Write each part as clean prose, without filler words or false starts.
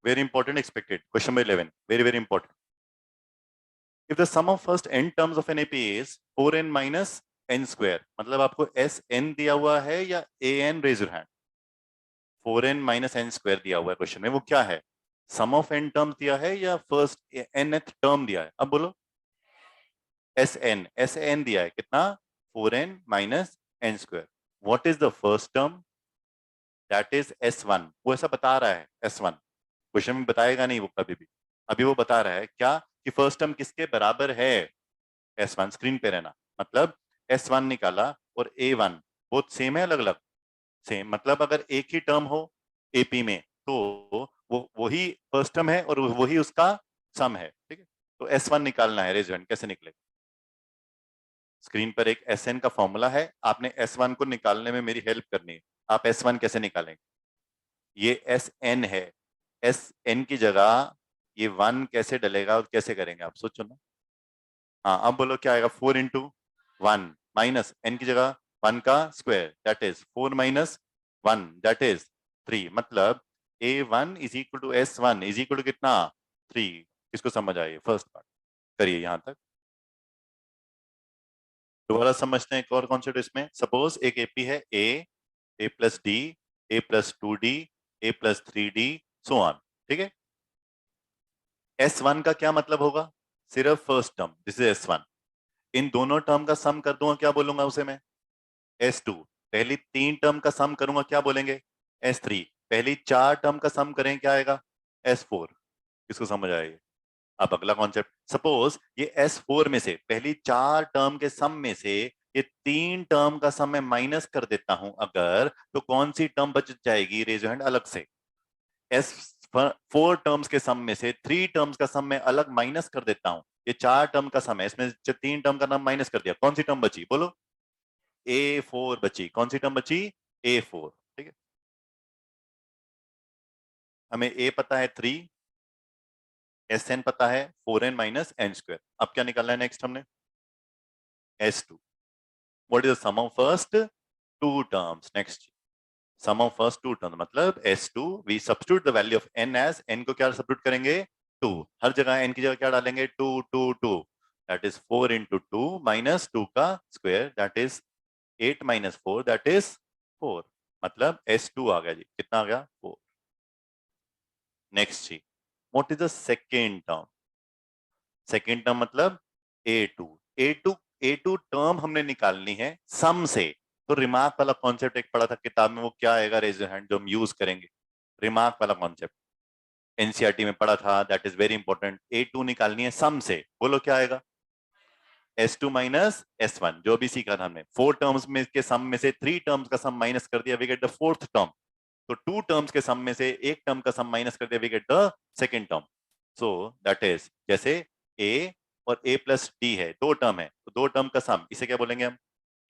very important, expected. Question number 11, very very important. If the sum of first n terms of an AP is 4n minus n square, मतलब आपको Sn दिया हुआ है या An, raise your hand. 4n minus n square दिया हुआ है question में, वो क्या है? सम ऑफ n टर्म्स दिया है या फर्स्ट nth टर्म दिया है? अब बोलो. Sn दिया है कितना? 4n minus n square. What is the first term? That is S1. वो ऐसा बता रहा है S1. क्वेश्चन में बताएगा नहीं वो कभी भी. अभी वो बता रहा है क्या कि फर्स्ट टर्म किसके बराबर है? S1. स्क्रीन पे रहना. मतलब S1 निकाला और A1 बोथ सेम है अलग अलग? सेम. मतलब अगर एक ही टर्म हो AP में तो वो वही फर्स्ट टर्म है और वही उसका सम है. ठीक है, तो S1 निकालना है. Raise hand. कैसे निकलेगा? स्क्रीन पर एक Sn का फॉर्मूला है, आपने S1 को निकालने में मेरी हेल्प करनी है. आप S1 कैसे निकालेंगे? ये Sn है. Sn की जगह ये 1 कैसे डलेगा और कैसे करेंगे आप सोचो ना. हाँ, अब बोलो क्या आएगा? 4 इंटू 1 माइनस n की जगह 1 का square, that is 4 minus 1, that is 3. मतलब A1 is equal to S1 is equal to कितना? 3. किसको समझ आए? फर्स्ट पार्ट करिए यहां तक. दोबारा समझते हैं एक और कॉन्सेप्ट इसमें. सपोज एक एपी है A plus D, A plus 2D, A plus 3D, so on. ठीक है, S1 का क्या मतलब होगा? सिर्फ first term, this is S1. इन दोनों टर्म का सम कर दूंगा, क्या बोलूंगा उसे मैं? S2. पहली 3 टर्म का सम करूंगा, क्या बोलेंगे? S3. पहली 4 टर्म का सम करें, क्या आएगा? S4. किसको समझ आएगी? अब अगला कॉन्सेप्ट. सपोज ये S4 में से पहली 4 टर्म के सम में से ये 3 टर्म का सम मैं माइनस कर देता हूं अगर, तो कौन सी टर्म बच जाएगी? रेज हैंड अलग से. S4 टर्म्स के सम में से 3 टर्म्स का सम मैं अलग माइनस कर देता हूं. ये 4 टर्म का सम है, इसमें 3 टर्म का नाम माइनस कर दिया, कौन सी टर्म बची? बोलो. A4 बची. कौन सी टर्म बची? A4. ठीक है, हमें A पता है 3, Sn पता है 4n माइनस n स्क्वायर. अब क्या निकालना है नेक्स्ट हमने? S2. What is the sum of first 2 terms? Next, sum of first 2 terms मतलब S2. We substitute the value of n as, n को क्या substitute करेंगे? 2. हर जगह n की जगह क्या डालेंगे? 2 2 2. That is 4 into 2 minus 2 का square, that is 8 minus 4, that is 4. मतलब S2 आ गया जी. कितना आ गया? 4. नेक्स्ट जी, what is the second term? Second term मतलब A2. A2 टर्म हमने निकालनी है सम से. तो रिमार्क वाला कॉन्सेप्ट एक पढ़ा था किताब में, वो क्या आएगा? Raise your hand. जो हम यूज करेंगे रिमार्क वाला कॉन्सेप्ट एनसीईआरटी में पढ़ा था, that is very important. A2 निकालनी है सम से. बोलो क्या आएगा? S2 माइनस S1, जो भी सीखा था हमने. 4 टर्म्स में के सम में से 3 टर्म्स का सम माइनस कर दिया, we get the fourth term. तो 2 टर्म्स के सम में से एक टर्म का सम माइनस कर दिया, we get the second term. So that is, जैसे A और A प्लस डी है, 2 टर्म है, तो 2 टर्म का सम, इसे क्या बोलेंगे हम?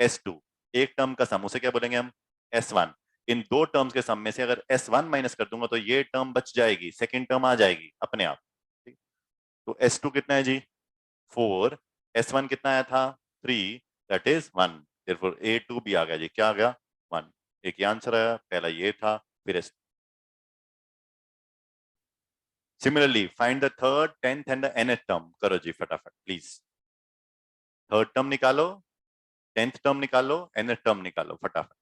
S2. एक टर्म का सम, उसे क्या बोलेंगे हम? S1. इन 2 टर्म्स के सम में से अगर S1 माइनस कर दूंगा तो ये टर्म बच जाएगी, सेकेंड टर्म आ जाएगी अपने आप. ठीक? तो S2 कितना है जी? 4. S1 कितना आया था? 3. That is 1. देयरफॉर A2 भी आ गया जी. क्या आ गया? 1. एक ही आंसर आया, पहला ये था, फिर S2. Similarly, find the third, 10th and the nth term. करो जी फटाफट प्लीज. थर्ड टर्म निकालो, 10th टर्म निकालो, nth टर्म निकालो फटाफट.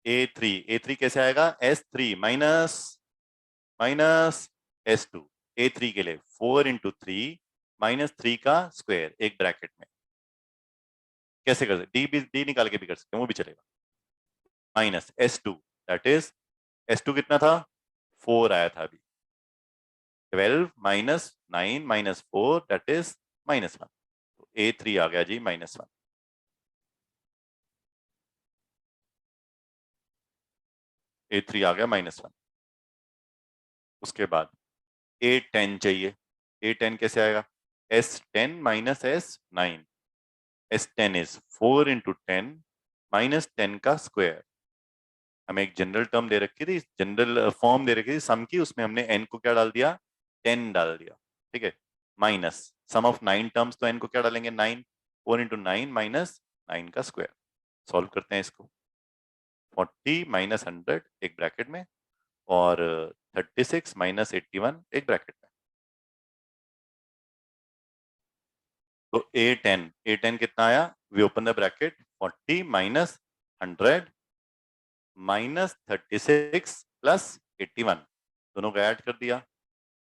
A3 कैसे आएगा? S3 minus minus S2. A3 के लिए 4 इंटू 3 माइनस 3 का स्क्वायर, एक ब्रैकेट में. कैसे कर सकते? डी निकाल के भी कर सकते हैं, वो भी चलेगा. Minus S2, that is S2 कितना था? 4 आया था अभी. 12 माइनस 9 माइनस 4, दैट इज -1. तो A3 आ गया जी -1. A3 आ गया -1. उसके बाद A10 चाहिए. A10 कैसे आएगा? S10 minus S9. S10 is 4 into 10 minus 10 का स्क्वायर. हमें एक जनरल टर्म दे रखी थी, जनरल फॉर्म दे रखी थी सम की, उसमें हमने n को क्या डाल दिया? 10 डाल दिया. ठीक है, माइनस सम ऑफ 9 टर्म्स, तो n को क्या डालेंगे? 9. 4 इंटू 9 माइनस 9 का स्क्वायर. सॉल्व करते हैं इसको। 40 माइनस 100 एक ब्रैकेट में और 36 माइनस 81 एक ब्रैकेट में। तो A10 कितना आया? We open the bracket, 40 minus 100 minus 36 plus 81, दोनों को ऐड कर दिया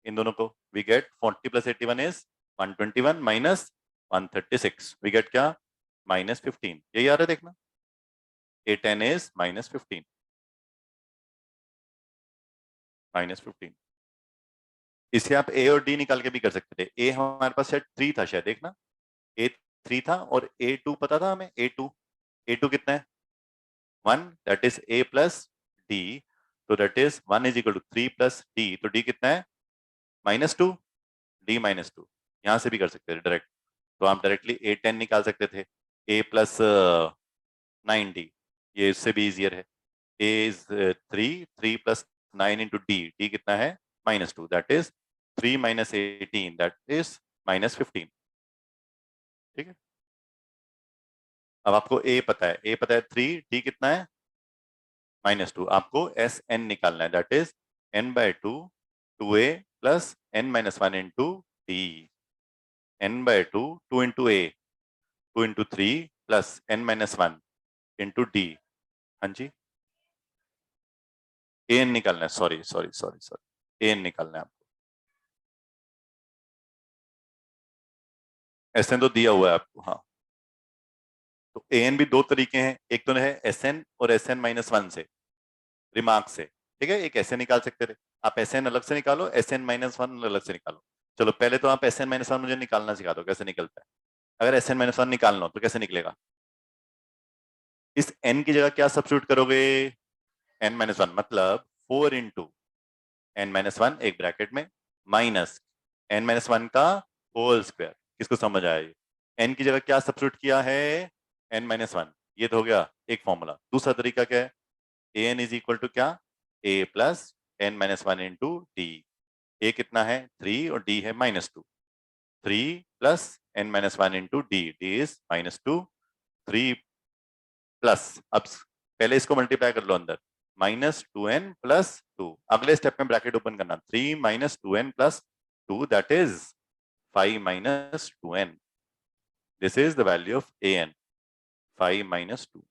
इन दोनों को, we get 40 plus 81 is 121 minus 136, we get क्या? माइनस 15। यही आ रहा है देखना, A10 इज माइनस 15, माइनस 15। इसे आप A और D निकाल के भी कर सकते थे। A हमारे पास शायद 3 था, शायद देखना, A 3 था और A2 पता था हमें। A2 कितना है? 1, that is A plus D, तो that is 1 is equal to 3 plus D, तो D कितना है? -2, D -2। यहां से भी कर सकते थे डायरेक्ट, तो आप डायरेक्टली A10 निकाल सकते थे, A प्लस 9D, ये इससे भी इजियर है। A is 3 plus 9 into D कितना है? -2, that is 3 minus 18, that is -15। ठीक है, अब आपको A पता है, A पता है 3, D कितना है? -2। आपको SN निकालना है, that is n/2 2A plus n-1 into D, n/2 2 into A 2 into 3 plus n-1 into D। हाँ जी, AN निकालना है, sorry sorry sorry sorry, AN निकालना है आपको। SN तो दिया हुआ है आपको, हाँ। तो AN भी दो तरीके हैं, एक तो है SN और SN-1 से, रिमार्क से। ठीक है, एक ऐसे निकाल सकते थे, आप SN अलग से निकालो, SN-1 अलग से निकालो। चलो पहले तो आप SN-1 मुझे निकालना सिखा दो, कैसे निकलता है। अगर SN-1 निकालना हो तो कैसे निकलेगा? इस n की जगह क्या सब्स्टिट्यूट करोगे? n-1 मतलब 4 इंटू n-1 एक ब्रैकेट में माइनस n-1 का होल स्क्वायर। किसको समझ आया? ये n की जगह क्या सब्स्टिट्यूट किया है? n-1, ये तो हो गया एक फॉर्मूला। दूसरा तरीका क्या है? an इज इक्वल टू क्या? a plus n-1 into D. a कितना है? 3 और d है -2, 3 plus n-1 into D, D is -2, 3 plus, अब पहले इसको मल्टीप्लाई कर लो अंदर, -2n प्लस 2, अगले स्टेप में ब्रैकेट ओपन करना, 3 minus 2n plus 2, that is 5 minus 2n, this is the value of an, 5 minus 2।